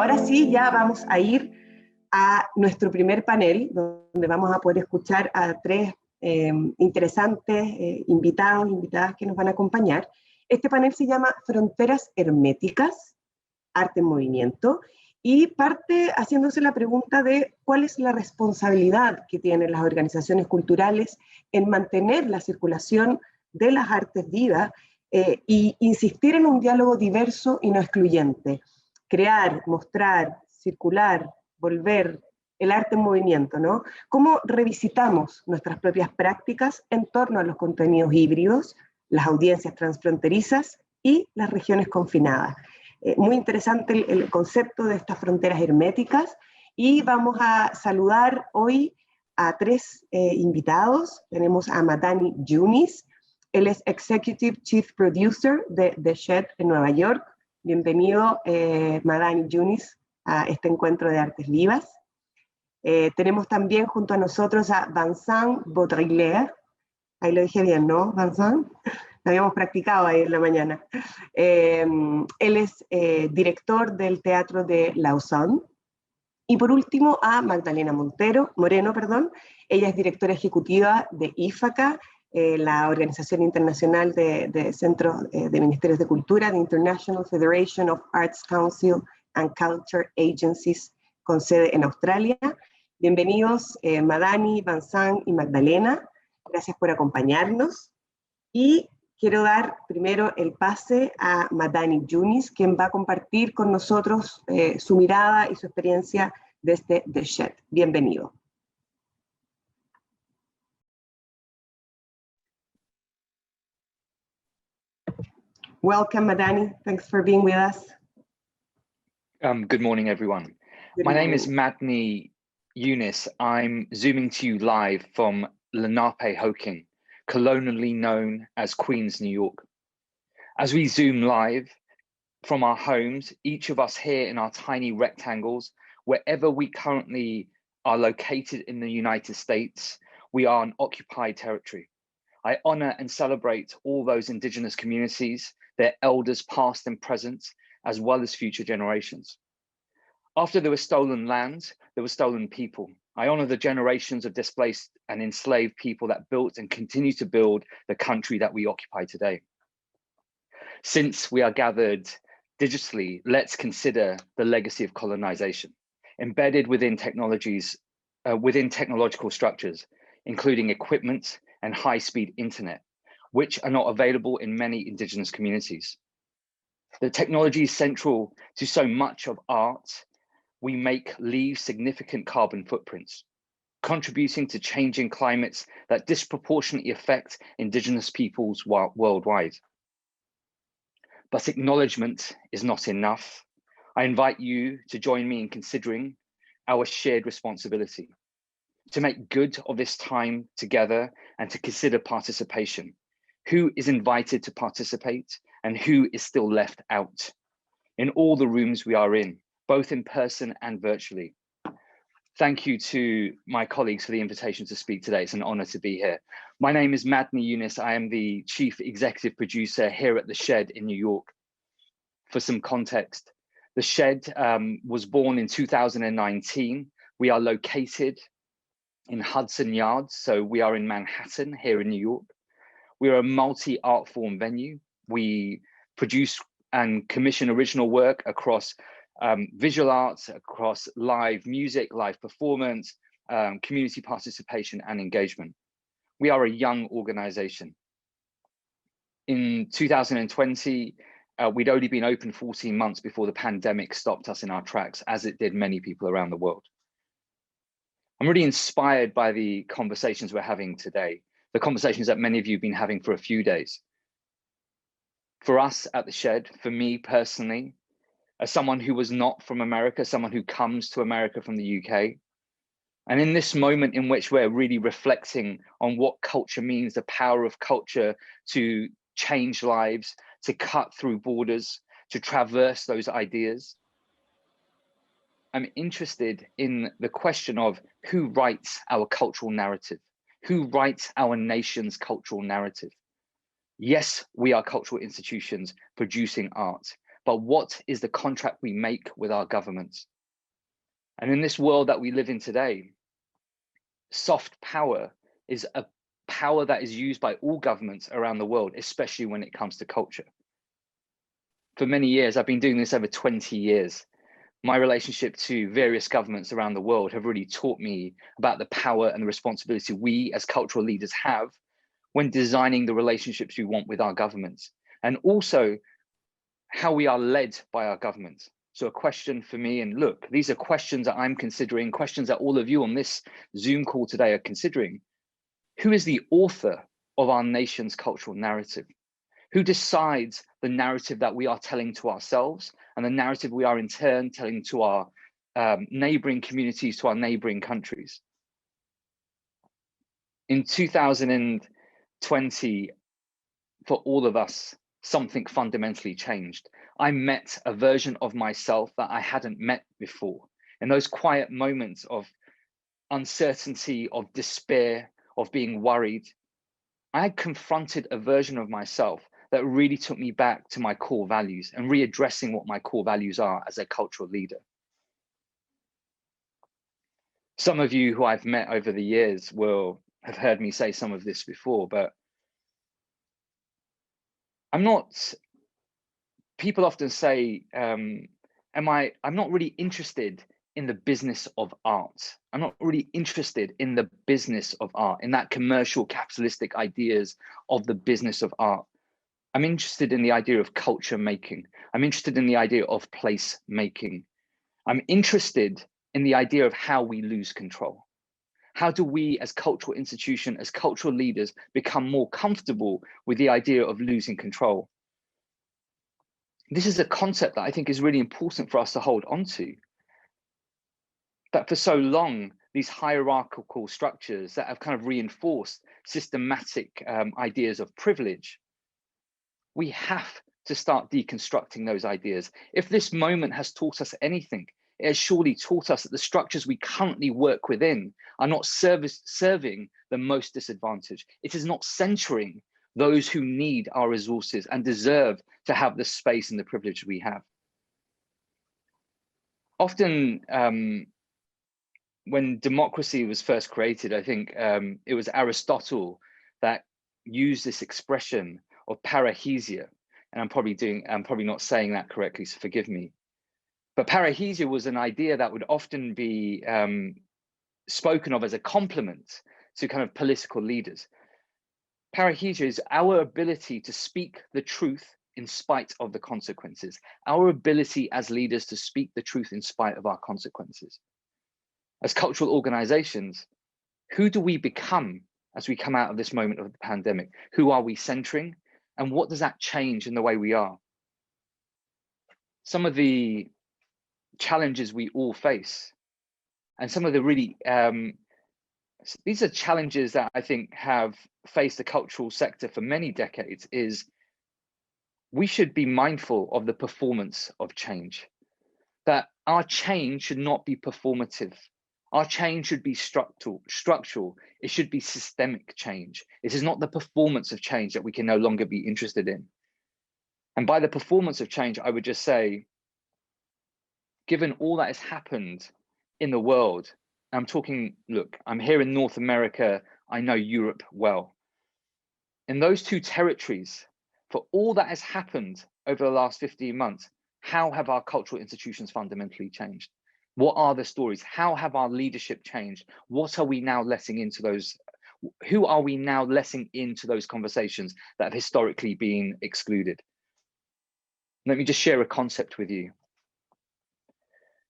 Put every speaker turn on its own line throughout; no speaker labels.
ahora sí, ya vamos a ir a nuestro primer panel, donde vamos a poder escuchar a tres interesantes invitados, invitadas que nos van a acompañar. Este panel se llama Fronteras Herméticas, Arte en Movimiento, y parte haciéndose la pregunta de cuál es la responsabilidad que tienen las organizaciones culturales en mantener la circulación de las artes vivas y insistir en un diálogo diverso y no excluyente. Crear, mostrar, circular, volver, el arte en movimiento, ¿no? ¿Cómo revisitamos nuestras propias prácticas en torno a los contenidos híbridos, las audiencias transfronterizas y las regiones confinadas? Muy interesante el concepto de estas fronteras herméticas, y vamos a saludar hoy a tres invitados. Tenemos a Madani Younis, él es Executive Chief Producer de The Shed en Nueva York. Bienvenido, Madani Younis, a este encuentro de artes vivas. Tenemos también junto a nosotros a Vincent Baudrillard, ahí lo dije bien, ¿no, Vincent? Lo habíamos practicado ahí en la mañana. Él es director del Teatro de Lausanne. Y por último a Magdalena Moreno, ella es directora ejecutiva de IFACA, la Organización Internacional de Centros de Ministerios de Cultura, the International Federation of Arts Council and Culture Agencies, con sede en Australia. Bienvenidos Madani, Vincent y Magdalena. Gracias por acompañarnos. Y quiero dar primero el pase a Madani Younis, quien va a compartir con nosotros su mirada y su experiencia desde The Shed. Bienvenido. Welcome, Madani. Thanks for being with us.
Good morning, everyone. My name is Madani Younis. I'm zooming to you live from Lenape-Hoking, colonially known as Queens, New York. As we zoom live from our homes, each of us here in our tiny rectangles, wherever we currently are located in the United States, we are on occupied territory. I honor and celebrate all those indigenous communities, their elders past and present, as well as future generations. After there were stolen lands, there were stolen people. I honor the generations of displaced and enslaved people that built and continue to build the country that we occupy today. Since we are gathered digitally, let's consider the legacy of colonization, embedded within technological structures, including equipment and high-speed internet, which are not available in many indigenous communities. The technology is central to so much of art we make leave significant carbon footprints, contributing to changing climates that disproportionately affect indigenous peoples worldwide. But acknowledgement is not enough. I invite you to join me in considering our shared responsibility to make good of this time together and to consider participation. Who is invited to participate and who is still left out in all the rooms we are in, both in person and virtually. Thank you to my colleagues for the invitation to speak today. It's an honor to be here. My name is Madani Younis. I am the chief executive producer here at The Shed in New York. For some context, The Shed was born in 2019. We are located in Hudson Yards, so we are in Manhattan here in New York. We are a multi-art form venue. We produce and commission original work across visual arts, across live music, live performance, community participation and engagement. We are a young organization. In 2020, we'd only been open 14 months before the pandemic stopped us in our tracks, as it did many people around the world. I'm really inspired by the conversations we're having today, the conversations that many of you have been having for a few days. For us at The Shed, for me personally, as someone who was not from America, someone who comes to America from the UK, and in this moment in which we're really reflecting on what culture means, the power of culture to change lives, to cut through borders, to traverse those ideas, I'm interested in the question of who writes our cultural narrative, who writes our nation's cultural narrative. Yes, we are cultural institutions producing art, but what is the contract we make with our governments? And in this world that we live in today, soft power is a power that is used by all governments around the world, especially when it comes to culture. For many years, I've been doing this over 20 years. My relationship to various governments around the world have really taught me about the power and the responsibility we as cultural leaders have when designing the relationships we want with our governments, and also how we are led by our governments. So a question for me, and look, these are questions that I'm considering, questions that all of you on this Zoom call today are considering. Who is the author of our nation's cultural narrative? Who decides the narrative that we are telling to ourselves and the narrative we are in turn telling to our neighboring communities, to our neighboring countries? In 2020, for all of us, something fundamentally changed. I met a version of myself that I hadn't met before. In those quiet moments of uncertainty, of despair, of being worried, I had confronted a version of myself that really took me back to my core values and readdressing what my core values are as a cultural leader. Some of you who I've met over the years will have heard me say some of this before, but people often say, I'm not really interested in the business of art. I'm not really interested in the business of art, in that commercial capitalistic ideas of the business of art. I'm interested in the idea of culture making. I'm interested in the idea of place making. I'm interested in the idea of how we lose control. How do we as cultural institution, as cultural leaders, become more comfortable with the idea of losing control? This is a concept that I think is really important for us to hold on to. That for so long, these hierarchical structures that have kind of reinforced systematic ideas of privilege, we have to start deconstructing those ideas. If this moment has taught us anything, it has surely taught us that the structures we currently work within are not serving the most disadvantaged. It is not centering those who need our resources and deserve to have the space and the privilege we have. Often, when democracy was first created, I think it was Aristotle that used this expression of parrhesia, and I'm probably not saying that correctly, so forgive me. But parrhesia was an idea that would often be spoken of as a compliment to kind of political leaders. Parrhesia is our ability to speak the truth in spite of the consequences, our ability as leaders to speak the truth in spite of our consequences. As cultural organizations, who do we become as we come out of this moment of the pandemic? Who are we centering? And what does that change in the way we are? Some of the challenges we all face, and some of the really, these are challenges that I think have faced the cultural sector for many decades, is we should be mindful of the performance of change, that our change should not be performative. Our change should be structural. It should be systemic change. It is not the performance of change that we can no longer be interested in. And by the performance of change, I would just say, given all that has happened in the world, I'm talking, look, I'm here in North America, I know Europe well. In those two territories, for all that has happened over the last 15 months, how have our cultural institutions fundamentally changed? What are the stories? How have our leadership changed? What are we now letting into those? Who are we now letting into those conversations that have historically been excluded? Let me just share a concept with you.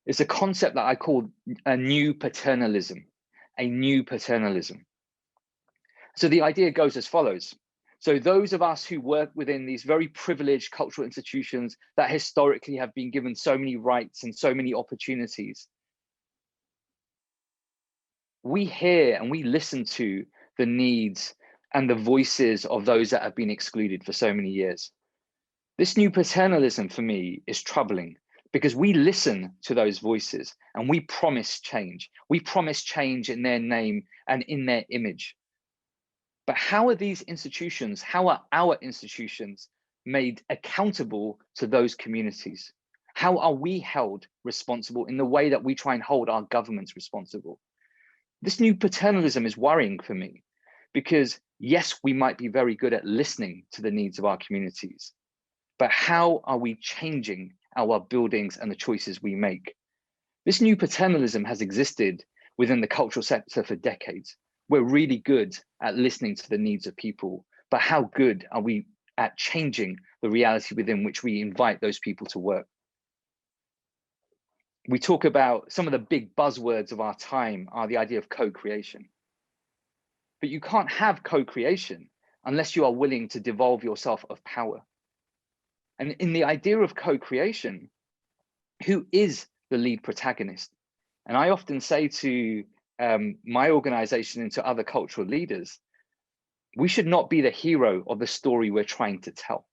It's a concept that I call a new paternalism, a new paternalism. So the idea goes as follows. So those of us who work within these very privileged cultural institutions that historically have been given so many rights and so many opportunities, we hear and we listen to the needs and the voices of those that have been excluded for so many years. This new paternalism for me is troubling, because we listen to those voices and we promise change. We promise change in their name and in their image. But how are these institutions, how are our institutions made accountable to those communities? How are we held responsible in the way that we try and hold our governments responsible? This new paternalism is worrying for me because yes, we might be very good at listening to the needs of our communities, but how are we changing our buildings and the choices we make? This new paternalism has existed within the cultural sector for decades. We're really good at listening to the needs of people, but how good are we at changing the reality within which we invite those people to work? We talk about some of the big buzzwords of our time are the idea of co-creation. But you can't have co-creation unless you are willing to devolve yourself of power. And in the idea of co-creation, who is the lead protagonist? And I often say to my organization and to other cultural leaders, we should not be the hero of the story we're trying to tell.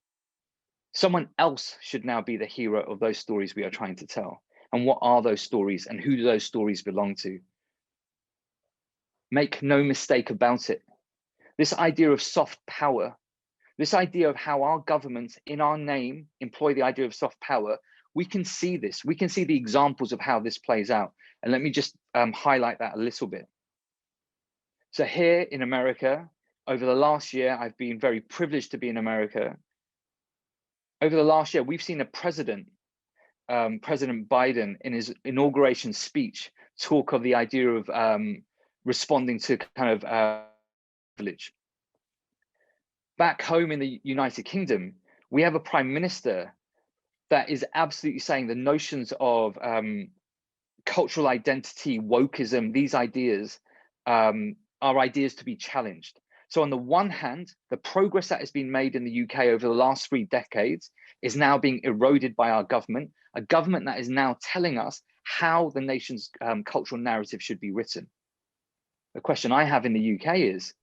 Someone else should now be the hero of those stories we are trying to tell. And what are those stories and who do those stories belong to? Make no mistake about it. This idea of soft power, this idea of how our governments in our name employ the idea of soft power, we can see this. We can see the examples of how this plays out. And let me just highlight that a little bit. So here in America, over the last year, I've been very privileged to be in America. Over the last year, we've seen a president, President Biden, in his inauguration speech, talk of the idea of responding to kind of privilege. Back home in the United Kingdom, we have a prime minister that is absolutely saying the notions of cultural identity, wokeism, these ideas are ideas to be challenged. So on the one hand, the progress that has been made in the UK over the last 3 decades is now being eroded by our government, a government that is now telling us how the nation's cultural narrative should be written. The question I have in the UK is,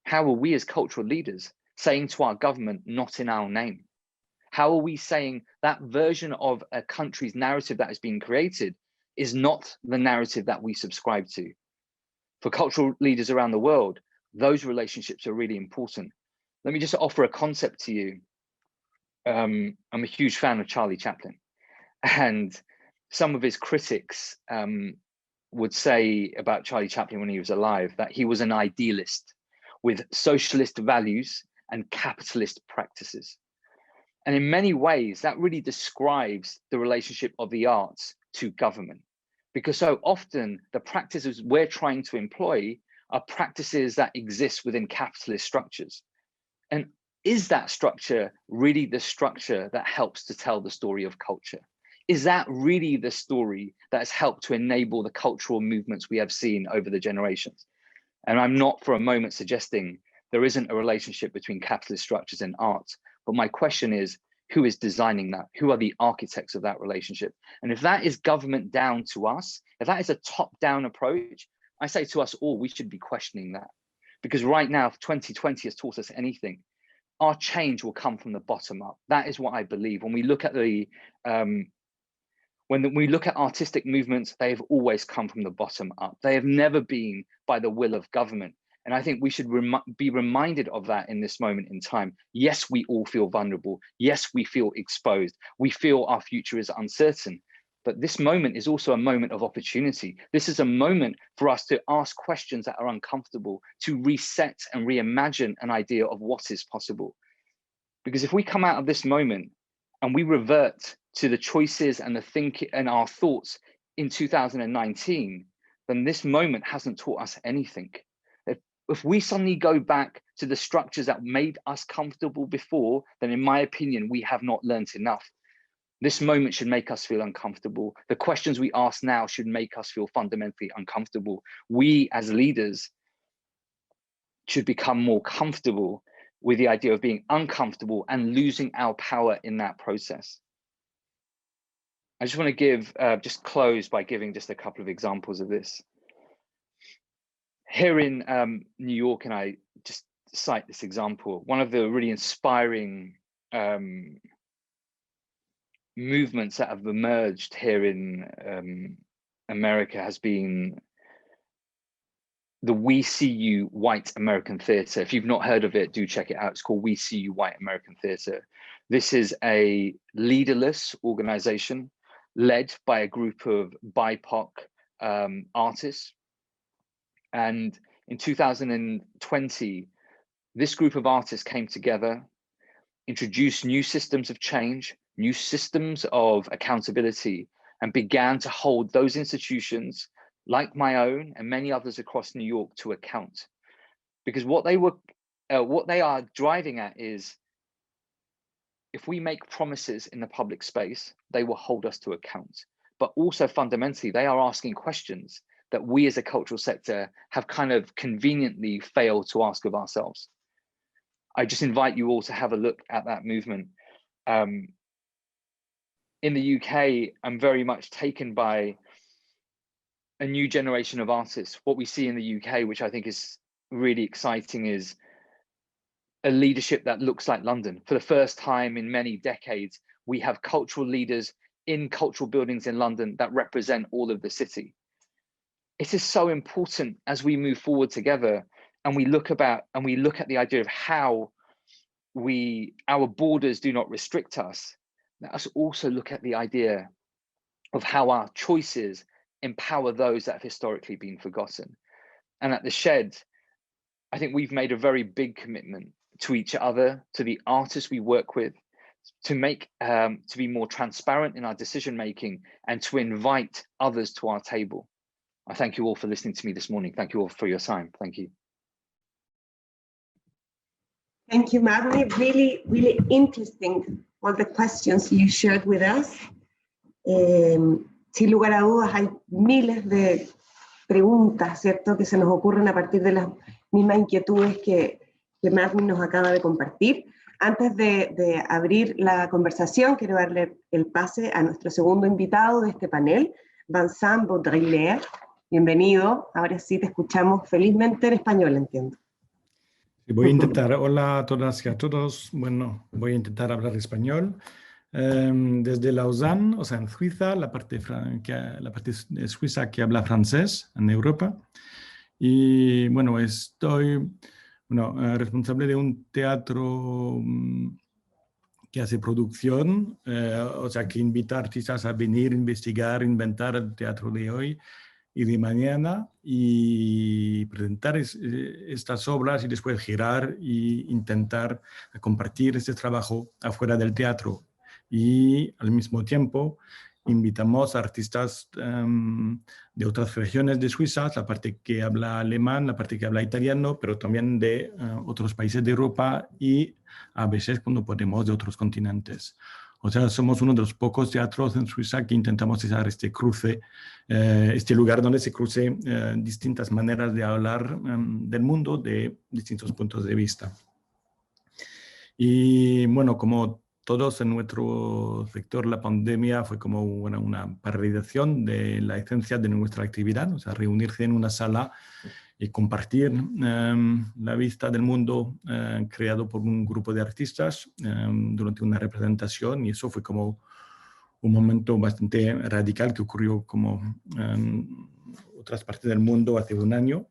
how are we as cultural leaders saying to our government, not in our name? How are we saying that version of a country's narrative that has been created is not the narrative that we subscribe to? For cultural leaders around the world, those relationships are really important. Let me just offer a concept to you. I'm a huge fan of Charlie Chaplin, and some of his critics would say about Charlie Chaplin when he was alive that he was an idealist with socialist values and capitalist practices. And in many ways, that really describes the relationship of the arts to government, because so often the practices we're trying to employ are practices that exist within capitalist structures. And is that structure really the structure that helps to tell the story of culture? Is that really the story that has helped to enable the cultural movements we have seen over the generations? And I'm not for a moment suggesting there isn't a relationship between capitalist structures and art, but my question is, who is designing that? Who are the architects of that relationship? And if that is government down to us, if that is a top-down approach, I say to us all, we should be questioning that. Because right now, if 2020 has taught us anything, our change will come from the bottom up. That is what I believe. When we look at the when we look at artistic movements, they have always come from the bottom up. They have never been by the will of government. And I think we should be reminded of that in this moment in time. Yes, we all feel vulnerable. Yes, we feel exposed. We feel our future is uncertain. But this moment is also a moment of opportunity. This is a moment for us to ask questions that are uncomfortable, to reset and reimagine an idea of what is possible. Because if we come out of this moment and we revert to the choices and the thinking and our thoughts in 2019, then this moment hasn't taught us anything. If we suddenly go back to the structures that made us comfortable before, then in my opinion, we have not learnt enough. This moment should make us feel uncomfortable. The questions we ask now should make us feel fundamentally uncomfortable. We as leaders should become more comfortable with the idea of being uncomfortable and losing our power in that process. I just want to give, just close by giving just a couple of examples of this. Here in New York, and I just cite this example, one of the really inspiring movements that have emerged here in America has been the We See You White American Theatre. If you've not heard of it, do check it out. It's called We See You White American Theatre. This is a leaderless organization led by a group of BIPOC artists. And in 2020, this group of artists came together, introduced new systems of change, new systems of accountability, and began to hold those institutions like my own and many others across New York to account. Because what they are driving at is, if we make promises in the public space, they will hold us to account. But also fundamentally, they are asking questions that we as a cultural sector have kind of conveniently failed to ask of ourselves. I just invite you all to have a look at that movement. In the UK, I'm very much taken by a new generation of artists. What we see in the UK, which I think is really exciting, is a leadership that looks like London. For the first time in many decades, we have cultural leaders in cultural buildings in London that represent all of the city. It is so important as we move forward together and we look at the idea of how our borders do not restrict us. Let us also look at the idea of how our choices empower those that have historically been forgotten. And at The Shed, I think we've made a very big commitment to each other, to the artists we work with, to be more transparent in our decision making and to invite others to our table. I thank you all for listening to me this morning. Thank you all for your time. Thank you.
Thank you, Magni. Really, really interesting, all the questions you shared with us. Sin lugar a dudas, hay miles de preguntas, ¿cierto?, que se nos ocurren a partir de las mismas inquietudes que Magni nos acaba de compartir. Antes de abrir la conversación, quiero darle el pase a nuestro segundo invitado de este panel, Vincent Baudrillard. Bienvenido. Ahora sí te escuchamos felizmente en español, entiendo.
Voy a intentar. Hola a todas y a todos. Bueno, voy a intentar hablar español. Desde Lausanne, o sea, en Suiza, la parte de Suiza que habla francés en Europa. Y bueno, estoy responsable de un teatro que hace producción, o sea, que invita a artistas a venir, investigar, inventar el teatro de hoy y de mañana y presentar estas obras y después girar e intentar compartir este trabajo afuera del teatro. Y al mismo tiempo invitamos a artistas de otras regiones de Suiza, la parte que habla alemán, la parte que habla italiano, pero también de otros países de Europa y a veces cuando podemos de otros continentes. O sea, somos uno de los pocos teatros en Suiza que intentamos hacer este cruce, este lugar donde se cruce distintas maneras de hablar del mundo de distintos puntos de vista. Y bueno, como todos en nuestro sector, la pandemia fue como una paralización de la esencia de nuestra actividad, o sea, reunirse en una sala y compartir la vista del mundo creado por un grupo de artistas durante una representación, y eso fue como un momento bastante radical que ocurrió como en otras partes del mundo hace un año.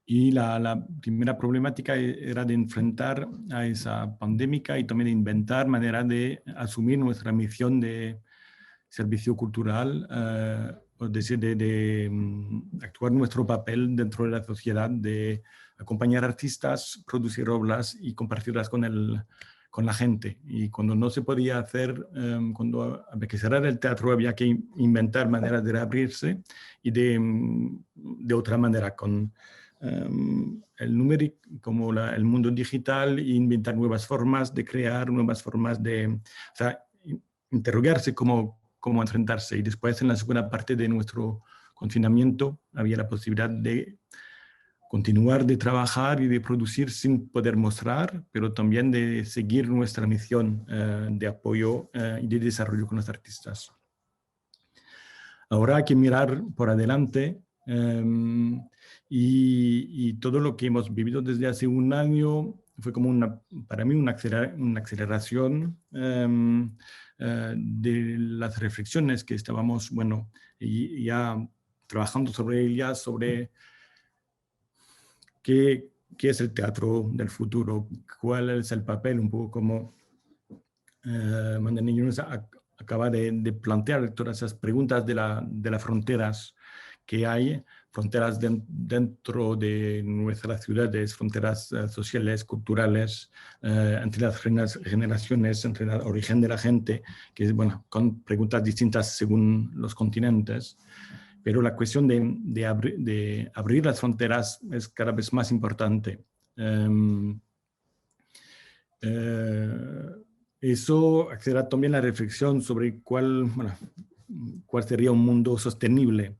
Y la primera problemática era de enfrentar a esa pandemia y también de inventar manera de asumir nuestra misión de servicio cultural, es decir, de actuar nuestro papel dentro de la sociedad, de acompañar artistas, producir obras y compartirlas con la gente. Y cuando no se podía hacer, cuando había que cerrar el teatro, había que inventar maneras de reabrirse y de otra manera, con el numérico, como el mundo digital, e inventar nuevas formas de crear, nuevas formas de, o sea, interrogarse cómo enfrentarse. Y después, en la segunda parte de nuestro confinamiento, había la posibilidad de continuar de trabajar y de producir sin poder mostrar, pero también de seguir nuestra misión de apoyo y de desarrollo con los artistas. Ahora hay que mirar por adelante y todo lo que hemos vivido desde hace un año fue como para mí una aceleración de las reflexiones que estábamos, ya trabajando sobre ellas, sobre qué es el teatro del futuro, cuál es el papel, un poco como Mandani Yunus acaba de plantear todas esas preguntas de las fronteras que hay, fronteras dentro de nuestras ciudades, fronteras sociales, culturales, entre las generaciones, entre el origen de la gente, que bueno, con preguntas distintas según los continentes. Pero la cuestión de abrir las fronteras es cada vez más importante. Eso accederá también a la reflexión sobre cuál sería un mundo sostenible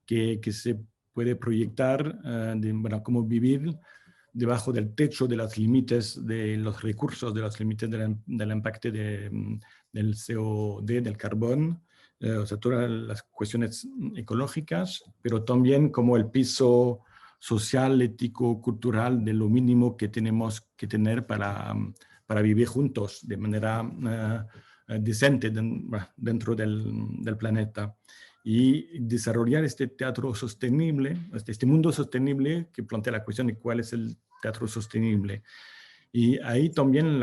que se puede proyectar, cómo vivir debajo del techo de los límites de los recursos, de los límites del impacto del CO2, del carbón, o sea, todas las cuestiones ecológicas, pero también como el piso social, ético, cultural, de lo mínimo que tenemos que tener para vivir juntos de manera decente dentro del planeta. Y desarrollar este teatro sostenible, este mundo sostenible que plantea la cuestión de cuál es el teatro sostenible. Y ahí también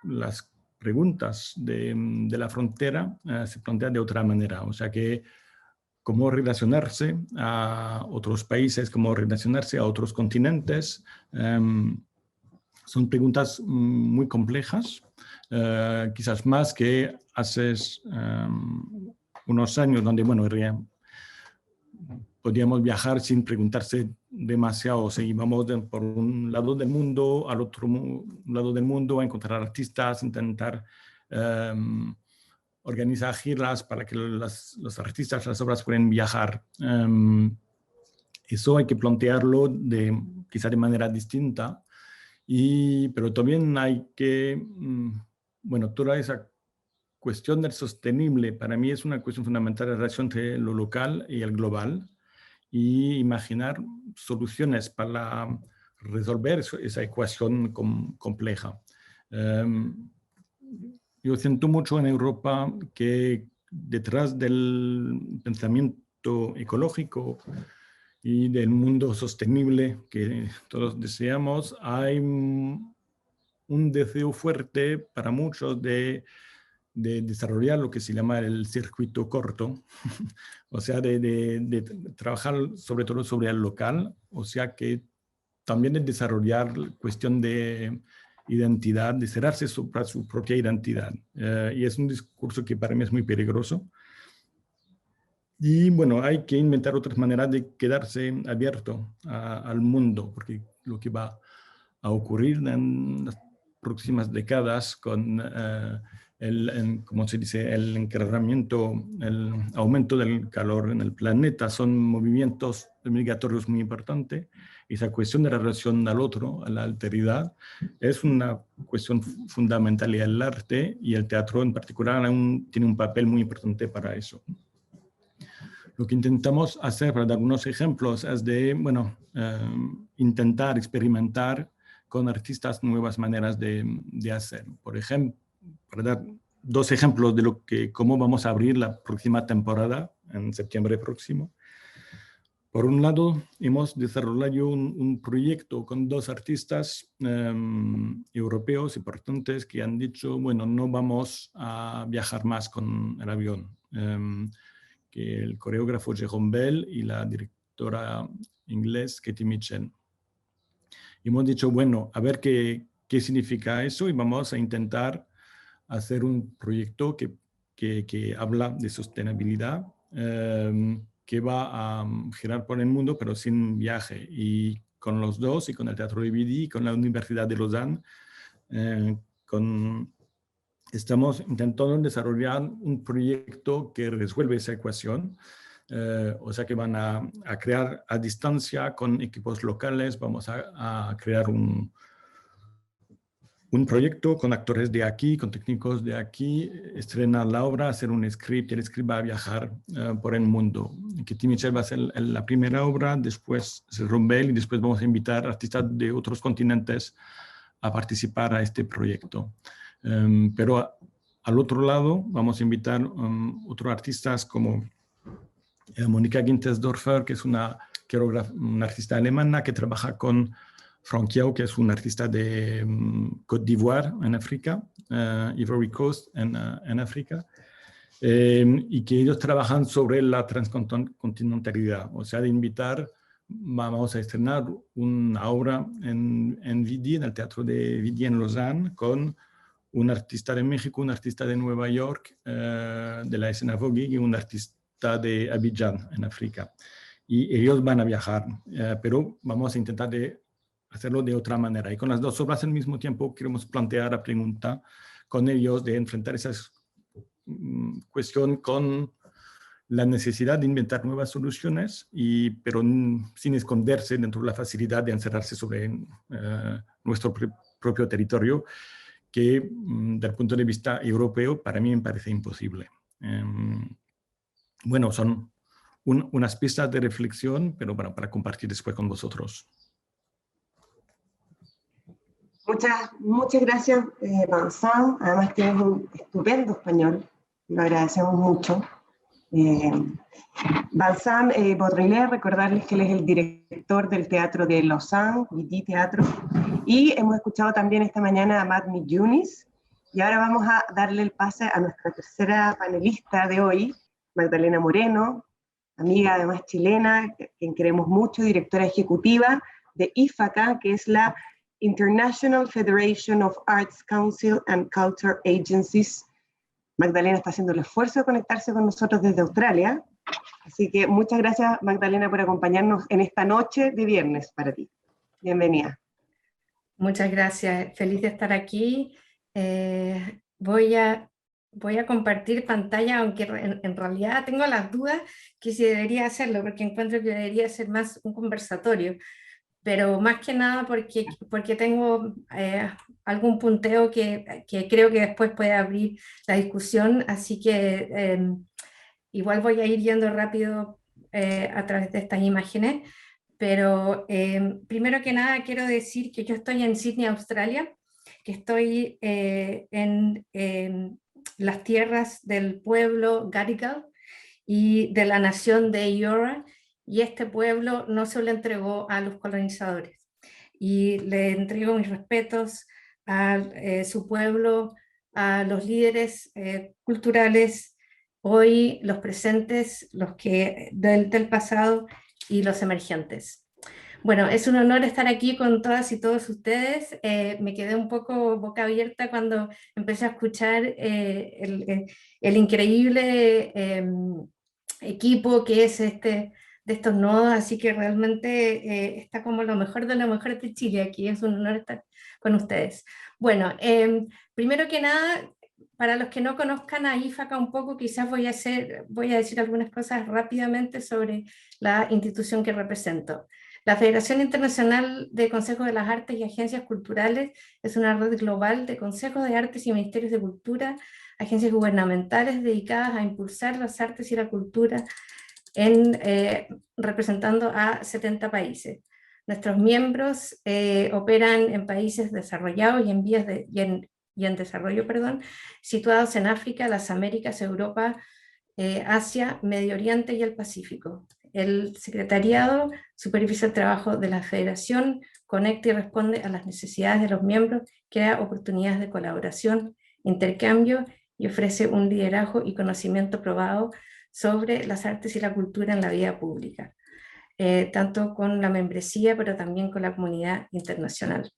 las preguntas de la frontera se plantean de otra manera. O sea que cómo relacionarse a otros países, cómo relacionarse a otros continentes, son preguntas muy complejas, quizás más que hace unos años, donde, bueno, podíamos viajar sin preguntarse demasiado. O sea, íbamos por un lado del mundo al otro lado del mundo a encontrar artistas, intentar organizar giras para que los artistas, las obras puedan viajar. Eso hay que plantearlo quizá de manera distinta, pero también hay que, toda esa cuestión del sostenible, para mí es una cuestión fundamental de la relación entre lo local y el global, y imaginar soluciones para resolver esa ecuación compleja. Yo siento mucho en Europa que detrás del pensamiento ecológico y del mundo sostenible que todos deseamos, hay un deseo fuerte para muchos de desarrollar lo que se llama el circuito corto, o sea, de trabajar sobre todo sobre el local, o sea que también de desarrollar cuestión de identidad, de cerrarse sobre su propia identidad. Y es un discurso que para mí es muy peligroso. Y bueno, hay que inventar otras maneras de quedarse abierto al mundo, porque lo que va a ocurrir en las próximas décadas con como se dice, el encargamiento, el aumento del calor en el planeta, son movimientos migratorios muy importantes. Esa cuestión de la relación al otro, a la alteridad, es una cuestión fundamental, y el arte y el teatro en particular tiene un papel muy importante para eso. Lo que intentamos hacer, para dar unos ejemplos, es de, intentar experimentar con artistas nuevas maneras de hacer. Por ejemplo, para dar dos ejemplos de cómo vamos a abrir la próxima temporada, en septiembre próximo. Por un lado, hemos desarrollado un proyecto con dos artistas europeos importantes que han dicho, no vamos a viajar más con el avión. Que el coreógrafo Jérôme Bell y la directora inglesa Katie Mitchell. Y hemos dicho, a ver qué significa eso, y vamos a intentar hacer un proyecto que habla de sostenibilidad, que va a girar por el mundo, pero sin viaje. Y con los dos, y con el Teatro de Vidy, y con la Universidad de Lausanne, estamos intentando desarrollar un proyecto que resuelve esa ecuación. O sea que van a crear a distancia con equipos locales, vamos a crear un proyecto con actores de aquí, con técnicos de aquí, estrenar la obra, hacer un script, el script va a viajar por el mundo. Katie Mitchell va a ser la primera obra, después Jérôme Bell, y después vamos a invitar artistas de otros continentes a participar a este proyecto. Pero al otro lado vamos a invitar otros artistas como Monika Gintersdorfer, que es una artista alemana que trabaja con Franquiao, que es un artista de Côte d'Ivoire en África, Ivory Coast en África, y que ellos trabajan sobre la transcontinentalidad, o sea, de invitar, vamos a estrenar una obra en Vidy, en el Teatro de Vidy en Lausanne, con un artista de México, un artista de Nueva York, de la escena Vogue, y un artista de Abidjan, en África. Y ellos van a viajar, pero vamos a intentar hacerlo de otra manera. Y con las dos obras al mismo tiempo queremos plantear la pregunta con ellos de enfrentar esa cuestión con la necesidad de inventar nuevas soluciones, pero sin esconderse dentro de la facilidad de encerrarse sobre nuestro propio territorio, que desde el punto de vista europeo para mí me parece imposible. Bueno, son unas pistas de reflexión, pero bueno, para compartir después con vosotros.
Muchas gracias, Vincent. Además tienes un estupendo español, lo agradecemos mucho. Vincent Baudrillet, recordarles que él es el director del Teatro de Lausanne, Vidy Teatro, y hemos escuchado también esta mañana a Madni Yunis, y ahora vamos a darle el pase a nuestra tercera panelista de hoy, Magdalena Moreno, amiga además chilena, quien queremos mucho, directora ejecutiva de IFACA, que es la International Federation of Arts Council and Culture Agencies. Magdalena está haciendo el esfuerzo de conectarse con nosotros desde Australia, así que muchas gracias, Magdalena, por acompañarnos en esta noche de viernes para ti. Bienvenida.
Muchas gracias, feliz de estar aquí. Voy a compartir pantalla, aunque en realidad tengo las dudas que si debería hacerlo, porque encuentro que debería ser más un conversatorio, pero más que nada porque tengo algún punteo que creo que después puede abrir la discusión, así que igual voy a ir yendo rápido a través de estas imágenes, pero primero que nada quiero decir que yo estoy en Sydney, Australia, que estoy en las tierras del pueblo Gadigal y de la nación de Eora, y este pueblo no se lo entregó a los colonizadores. Y le entrego mis respetos a su pueblo, a los líderes culturales, hoy los presentes, los que del pasado y los emergentes. Bueno, es un honor estar aquí con todas y todos ustedes. Me quedé un poco boca abierta cuando empecé a escuchar el increíble equipo que es de estos nodos, así que realmente está como lo mejor de Chile aquí. Es un honor estar con ustedes. Bueno, primero que nada, para los que no conozcan a IFACA un poco, quizás voy a decir algunas cosas rápidamente sobre la institución que represento. La Federación Internacional de Consejos de las Artes y Agencias Culturales es una red global de consejos de artes y ministerios de cultura, agencias gubernamentales dedicadas a impulsar las artes y la cultura representando a 70 países. Nuestros miembros operan en países desarrollados y en desarrollo, situados en África, las Américas, Europa, Asia, Medio Oriente y el Pacífico. El secretariado supervisa el trabajo de la Federación, conecta y responde a las necesidades de los miembros, crea oportunidades de colaboración, intercambio y ofrece un liderazgo y conocimiento probado sobre las artes y la cultura en la vida pública, tanto con la membresía, pero también con la comunidad internacional.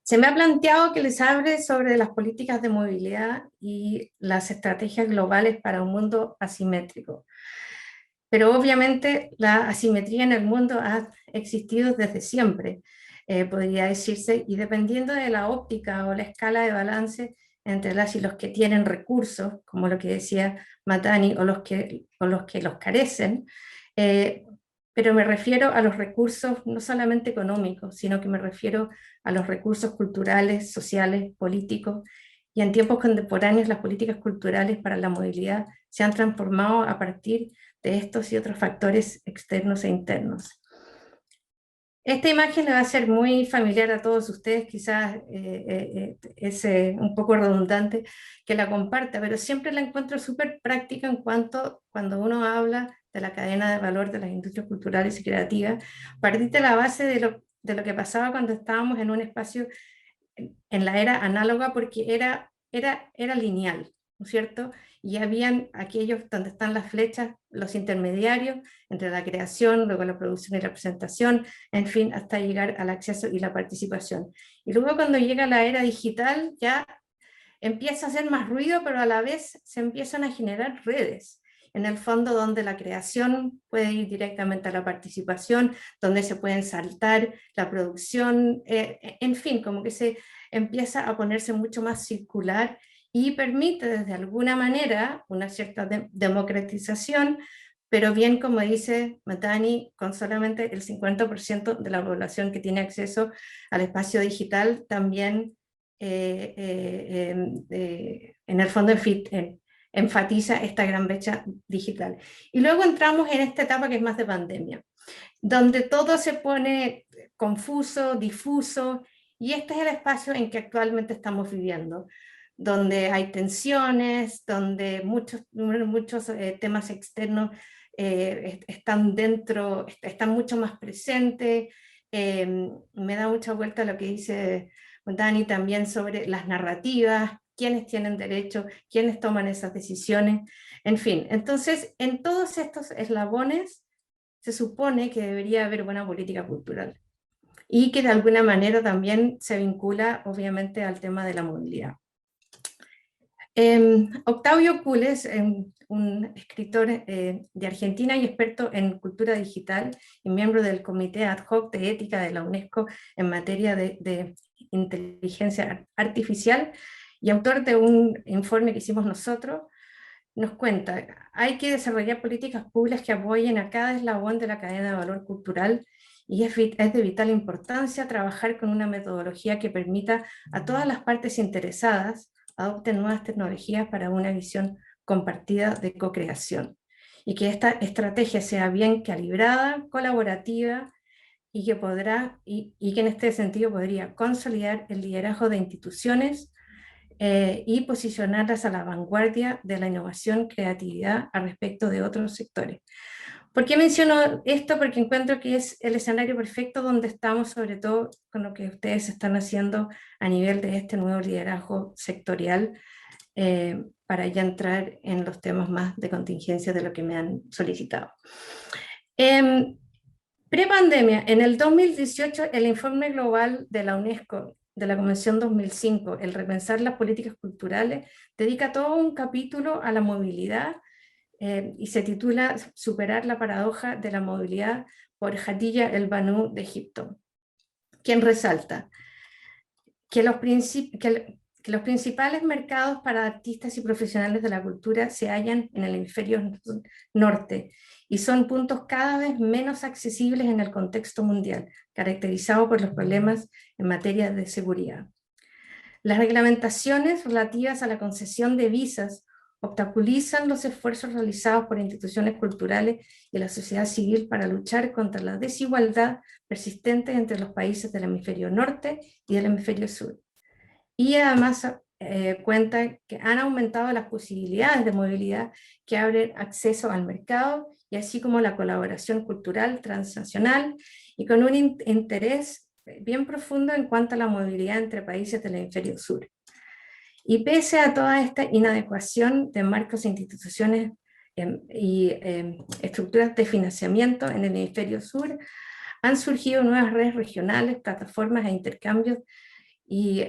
Se me ha planteado que les hable sobre las políticas de movilidad y las estrategias globales para un mundo asimétrico. Pero obviamente la asimetría en el mundo ha existido desde siempre, podría decirse, y dependiendo de la óptica o la escala de balance entre las y los que tienen recursos, como lo que decía Matani, o los que los carecen, pero me refiero a los recursos no solamente económicos, sino que me refiero a los recursos culturales, sociales, políticos, y en tiempos contemporáneos las políticas culturales para la movilidad se han transformado a partir de estos y otros factores externos e internos. Esta imagen le va a ser muy familiar a todos ustedes, quizás es un poco redundante que la comparta, pero siempre la encuentro súper práctica en cuanto cuando uno habla de la cadena de valor de las industrias culturales y creativas, partir de la base de lo que pasaba cuando estábamos en un espacio en la era análoga, porque era lineal, ¿no es cierto? Y habían aquellos donde están las flechas, los intermediarios entre la creación, luego la producción y la presentación, en fin, hasta llegar al acceso y la participación. Y luego cuando llega la era digital ya empieza a hacer más ruido, pero a la vez se empiezan a generar redes, en el fondo donde la creación puede ir directamente a la participación, donde se pueden saltar la producción, en fin, como que se empieza a ponerse mucho más circular y permite desde alguna manera una cierta democratización, pero bien, como dice Matani, con solamente el 50% de la población que tiene acceso al espacio digital, también en el fondo enfatiza esta gran brecha digital. Y luego entramos en esta etapa que es más de pandemia, donde todo se pone confuso, difuso, y este es el espacio en que actualmente estamos viviendo, donde hay tensiones, donde muchos temas externos están dentro, están mucho más presentes. Me da mucha vuelta lo que dice Dani también sobre las narrativas, quiénes tienen derecho, quiénes toman esas decisiones, en fin. Entonces, en todos estos eslabones se supone que debería haber buena política cultural y que de alguna manera también se vincula obviamente al tema de la movilidad. Octavio Pules, un escritor de Argentina y experto en cultura digital y miembro del Comité Ad Hoc de Ética de la UNESCO en materia de inteligencia artificial y autor de un informe que hicimos nosotros, nos cuenta: hay que desarrollar políticas públicas que apoyen a cada eslabón de la cadena de valor cultural, y es de vital importancia trabajar con una metodología que permita a todas las partes interesadas adopten nuevas tecnologías para una visión compartida de co-creación, y que esta estrategia sea bien calibrada, colaborativa, y que en este sentido podría consolidar el liderazgo de instituciones y posicionarlas a la vanguardia de la innovación, creatividad al respecto de otros sectores. ¿Por qué menciono esto? Porque encuentro que es el escenario perfecto donde estamos, sobre todo con lo que ustedes están haciendo a nivel de este nuevo liderazgo sectorial, para ya entrar en los temas más de contingencia de lo que me han solicitado. Prepandemia, en el 2018, el informe global de la UNESCO, de la Convención 2005, el repensar las políticas culturales, dedica todo un capítulo a la movilidad, y se titula Superar la paradoja de la movilidad, por Hadija El Banu de Egipto, quien resalta que los principales mercados para artistas y profesionales de la cultura se hallan en el hemisferio norte y son puntos cada vez menos accesibles en el contexto mundial, caracterizado por los problemas en materia de seguridad. Las reglamentaciones relativas a la concesión de visas obstaculizan los esfuerzos realizados por instituciones culturales y la sociedad civil para luchar contra la desigualdad persistente entre los países del hemisferio norte y del hemisferio sur. Y además cuenta que han aumentado las posibilidades de movilidad que abren acceso al mercado, y así como la colaboración cultural transnacional, y con un interés bien profundo en cuanto a la movilidad entre países del hemisferio sur. Y pese a toda esta inadecuación de marcos e instituciones y estructuras de financiamiento en el hemisferio sur, han surgido nuevas redes regionales, plataformas e intercambios y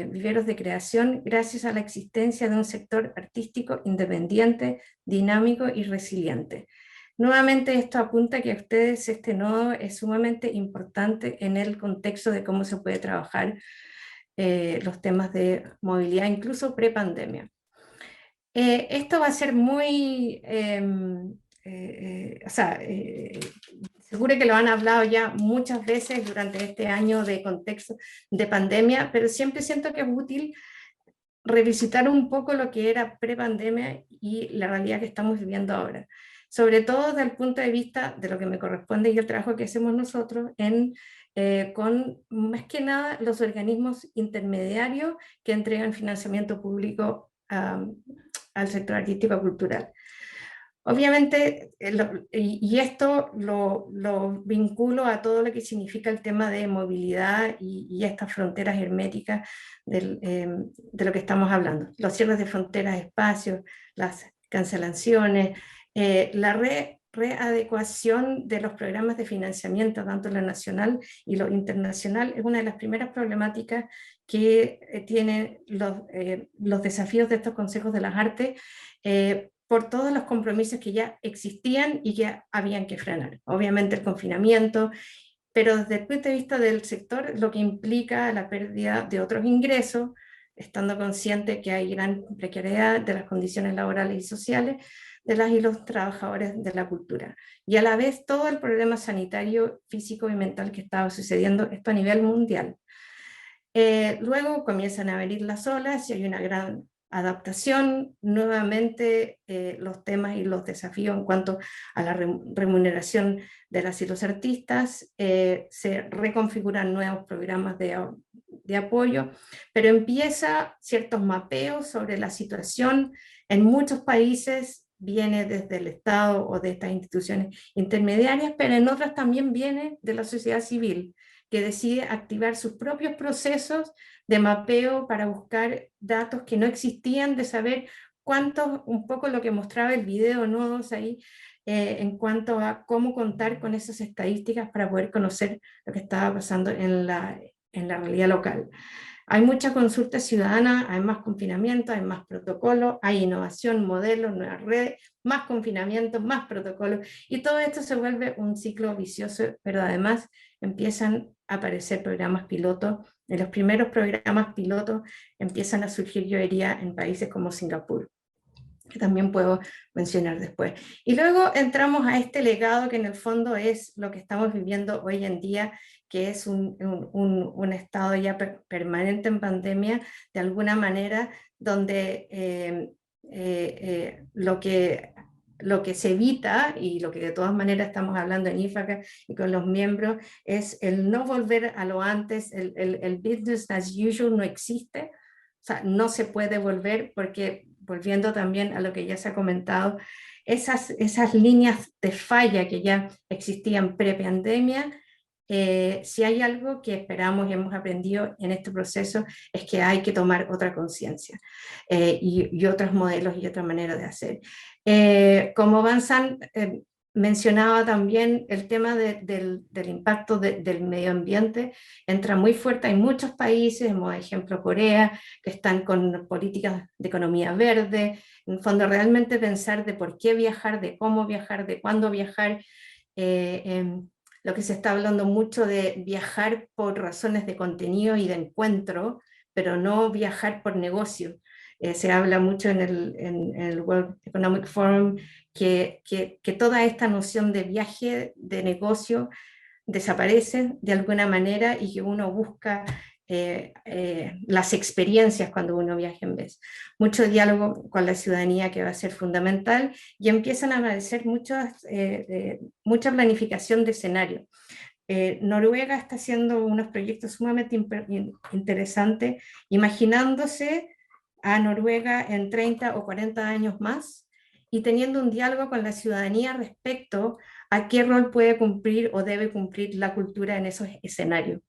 viveros de creación gracias a la existencia de un sector artístico independiente, dinámico y resiliente. Nuevamente esto apunta que a ustedes este nodo es sumamente importante en el contexto de cómo se puede trabajar los temas de movilidad, incluso pre-pandemia. Esto va a ser muy... seguro que lo han hablado ya muchas veces durante este año de contexto de pandemia, pero siempre siento que es útil revisitar un poco lo que era pre-pandemia y la realidad que estamos viviendo ahora. Sobre todo desde el punto de vista de lo que me corresponde y el trabajo que hacemos nosotros con más que nada los organismos intermediarios que entregan financiamiento público al sector artístico cultural. Obviamente, y esto lo vinculo a todo lo que significa el tema de movilidad y estas fronteras herméticas de lo que estamos hablando. Los cierres de fronteras, espacios, las cancelaciones, la readecuación de los programas de financiamiento, tanto lo nacional y lo internacional, es una de las primeras problemáticas que tienen los desafíos de estos consejos de las artes, por todos los compromisos que ya existían y que habían que frenar. Obviamente el confinamiento, pero desde el punto de vista del sector, lo que implica la pérdida de otros ingresos, estando consciente que hay gran precariedad de las condiciones laborales y sociales de las y los trabajadores de la cultura. Y a la vez todo el problema sanitario, físico y mental que estaba sucediendo, esto a nivel mundial. Luego comienzan a venir las olas y hay una gran adaptación, nuevamente los temas y los desafíos en cuanto a la remuneración de las y los artistas, se reconfiguran nuevos programas de apoyo, pero empieza ciertos mapeos sobre la situación en muchos países, viene desde el Estado o de estas instituciones intermediarias, pero en otras también viene de la sociedad civil, que decide activar sus propios procesos de mapeo para buscar datos que no existían, de saber cuántos, un poco lo que mostraba el video, ¿no? Ahí, en cuanto a cómo contar con esas estadísticas para poder conocer lo que estaba pasando en la realidad local. Hay mucha consulta ciudadana, hay más confinamiento, hay más protocolos, hay innovación, modelos, nuevas redes, más confinamiento, más protocolos, y todo esto se vuelve un ciclo vicioso, pero además empiezan a aparecer programas pilotos. En los primeros programas pilotos empiezan a surgir, yo diría, en países como Singapur, que también puedo mencionar después. Y luego entramos a este legado que en el fondo es lo que estamos viviendo hoy en día, que es un estado ya permanente en pandemia, de alguna manera, donde lo que se evita, y lo que de todas maneras estamos hablando en IFACA y con los miembros, es el no volver a lo antes, el business as usual no existe, o sea, no se puede volver, porque volviendo también a lo que ya se ha comentado, esas líneas de falla que ya existían pre-pandemia, si hay algo que esperamos y hemos aprendido en este proceso, es que hay que tomar otra conciencia y otros modelos y otra manera de hacer. Como Van Sant mencionaba también, el tema del impacto del medio ambiente entra muy fuerte. Hay muchos países, como ejemplo Corea, que están con políticas de economía verde, en el fondo realmente pensar de por qué viajar, de cómo viajar, de cuándo viajar. Lo que se está hablando mucho de viajar por razones de contenido y de encuentro, pero no viajar por negocio. Se habla mucho en el World Economic Forum que toda esta noción de viaje, de negocio, desaparece de alguna manera y que uno busca las experiencias cuando uno viaja en vez. Mucho diálogo con la ciudadanía, que va a ser fundamental, y empiezan a aparecer mucha planificación de escenarios. Noruega está haciendo unos proyectos sumamente interesantes, imaginándose a Noruega en 30 o 40 años más y teniendo un diálogo con la ciudadanía respecto a qué rol puede cumplir o debe cumplir la cultura en esos escenarios.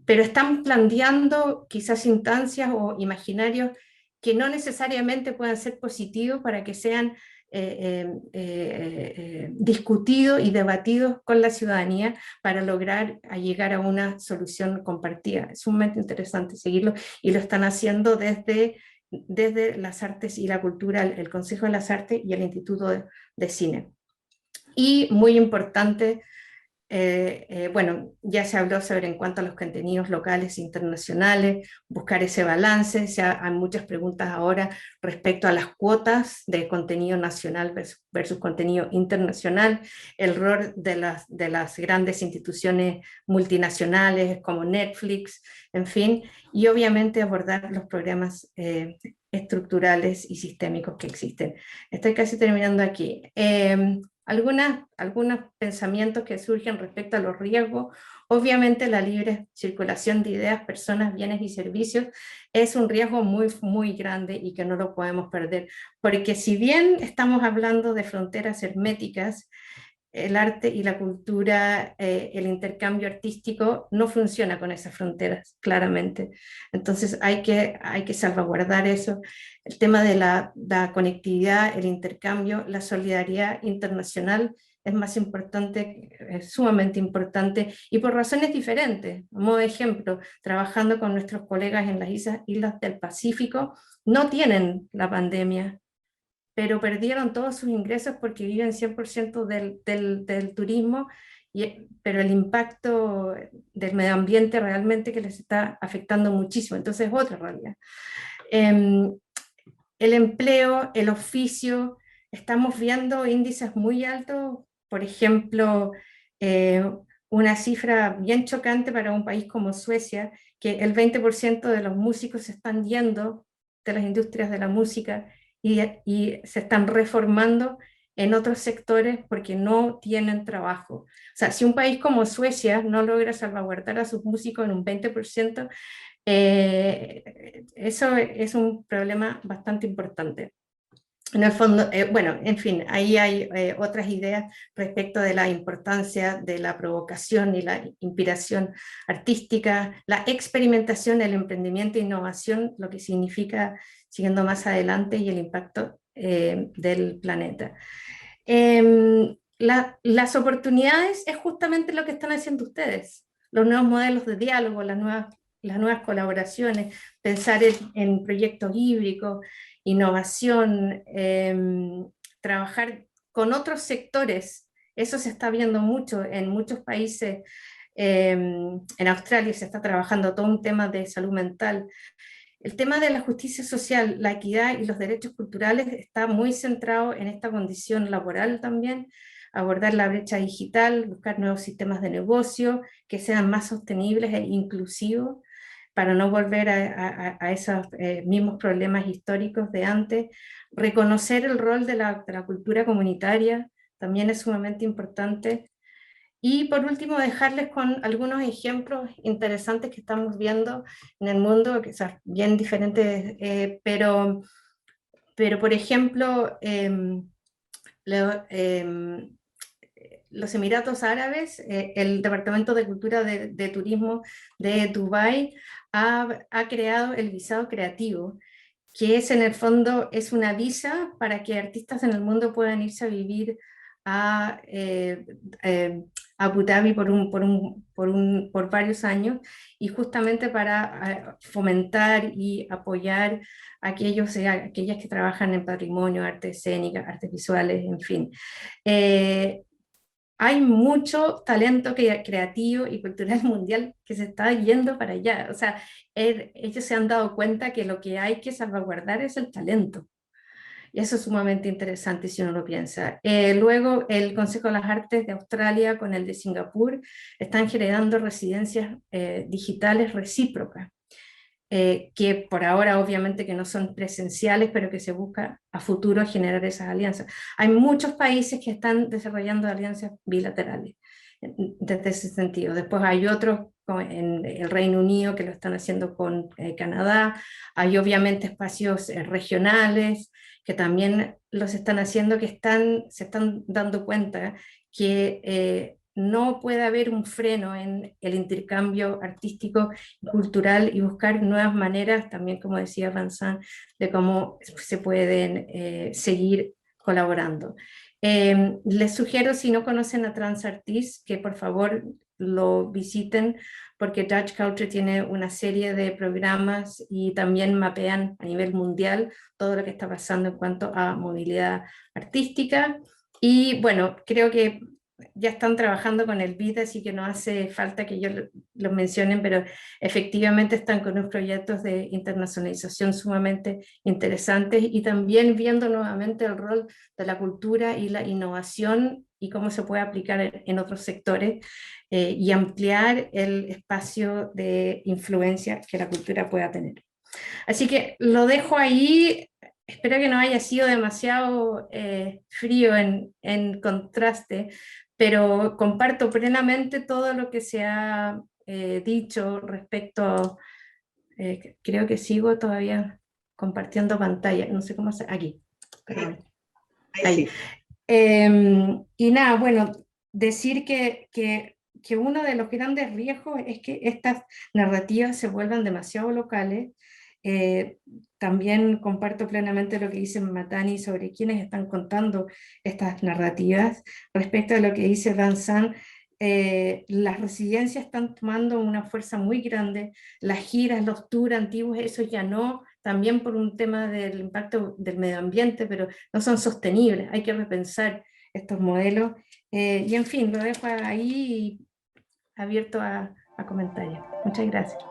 Pero están planteando quizás instancias o imaginarios que no necesariamente puedan ser positivos para que sean discutidos y debatidos con la ciudadanía para lograr llegar a una solución compartida. Es sumamente interesante seguirlo y lo están haciendo desde las artes y la cultura, el Consejo de las Artes y el Instituto de Cine. Y muy importante, bueno, ya se habló sobre en cuanto a los contenidos locales e internacionales, buscar ese balance. Hay muchas preguntas ahora respecto a las cuotas de contenido nacional versus contenido internacional, el rol de las grandes instituciones multinacionales como Netflix, en fin, y obviamente abordar los problemas estructurales y sistémicos que existen. Estoy casi terminando aquí. algunos pensamientos que surgen respecto a los riesgos. Obviamente la libre circulación de ideas, personas, bienes y servicios es un riesgo muy, muy grande y que no lo podemos perder, porque si bien estamos hablando de fronteras herméticas, el arte y la cultura, el intercambio artístico no funciona con esas fronteras, claramente. Entonces hay que salvaguardar eso. El tema de la conectividad, el intercambio, la solidaridad internacional es más importante, es sumamente importante, y por razones diferentes. A modo de ejemplo, trabajando con nuestros colegas en las islas del Pacífico, no tienen la pandemia, pero perdieron todos sus ingresos porque viven 100% del turismo, pero el impacto del medio ambiente realmente que les está afectando muchísimo, entonces es otra realidad. El empleo, el oficio, estamos viendo índices muy altos, por ejemplo, una cifra bien chocante para un país como Suecia, que el 20% de los músicos se están yendo de las industrias de la música, y se están reformando en otros sectores porque no tienen trabajo. O sea, si un país como Suecia no logra salvaguardar a sus músicos en un 20%, eso es un problema bastante importante. En el fondo, bueno, en fin, ahí hay otras ideas respecto de la importancia de la provocación y la inspiración artística, la experimentación, el emprendimiento e innovación, lo que significa, siguiendo más adelante, y el impacto del planeta. Las oportunidades es justamente lo que están haciendo ustedes, los nuevos modelos de diálogo, las nuevas colaboraciones, pensar en proyectos híbridos, innovación, trabajar con otros sectores. Eso se está viendo mucho en muchos países. En Australia se está trabajando todo un tema de salud mental. El tema de la justicia social, la equidad y los derechos culturales está muy centrado en esta condición laboral también, abordar la brecha digital, buscar nuevos sistemas de negocio que sean más sostenibles e inclusivos, para no volver a esos mismos problemas históricos de antes. Reconocer el rol de la cultura comunitaria también es sumamente importante. Y por último, dejarles con algunos ejemplos interesantes que estamos viendo en el mundo, que son bien diferentes, pero por ejemplo, los Emiratos Árabes, el Departamento de Cultura de Turismo de Dubái ha creado el visado creativo, que es en el fondo es una visa para que artistas en el mundo puedan irse a vivir a Abu Dhabi por varios años, y justamente para fomentar y apoyar a aquellas que trabajan en patrimonio, artes escénicas, artes visuales, en fin. Hay mucho talento creativo y cultural mundial que se está yendo para allá. O sea, ellos se han dado cuenta que lo que hay que salvaguardar es el talento. Y eso es sumamente interesante si uno lo piensa. Luego, el Consejo de las Artes de Australia con el de Singapur están generando residencias digitales recíprocas, que por ahora obviamente que no son presenciales, pero que se busca a futuro generar esas alianzas. Hay muchos países que están desarrollando alianzas bilaterales desde ese sentido. Después hay otros en el Reino Unido que lo están haciendo con Canadá. Hay obviamente espacios regionales que también los están haciendo, que se están dando cuenta que no puede haber un freno en el intercambio artístico y cultural, y buscar nuevas maneras, también como decía Vincent, de cómo se pueden seguir colaborando. Les sugiero, si no conocen a Transartist, que por favor lo visiten, porque Dutch Culture tiene una serie de programas y también mapean a nivel mundial todo lo que está pasando en cuanto a movilidad artística. Y bueno, creo que ya están trabajando con el BID, así que no hace falta que yo lo mencionen, pero efectivamente están con unos proyectos de internacionalización sumamente interesantes, y también viendo nuevamente el rol de la cultura y la innovación y cómo se puede aplicar en otros sectores, y ampliar el espacio de influencia que la cultura pueda tener. Así que lo dejo ahí. espero que no haya sido demasiado frío en contraste, pero comparto plenamente todo lo que se ha dicho respecto, creo que sigo todavía compartiendo pantalla, no sé cómo hacer, aquí, perdón. Ahí. Y nada, bueno, decir que uno de los grandes riesgos es que estas narrativas se vuelvan demasiado locales. También comparto plenamente lo que dice Matani sobre quiénes están contando estas narrativas. Respecto a lo que dice Vincent, las residencias están tomando una fuerza muy grande, las giras, los tours antiguos, eso ya no, también por un tema del impacto del medio ambiente, pero no son sostenibles, hay que repensar estos modelos. Y en fin, lo dejo ahí abierto a comentarios. Muchas gracias.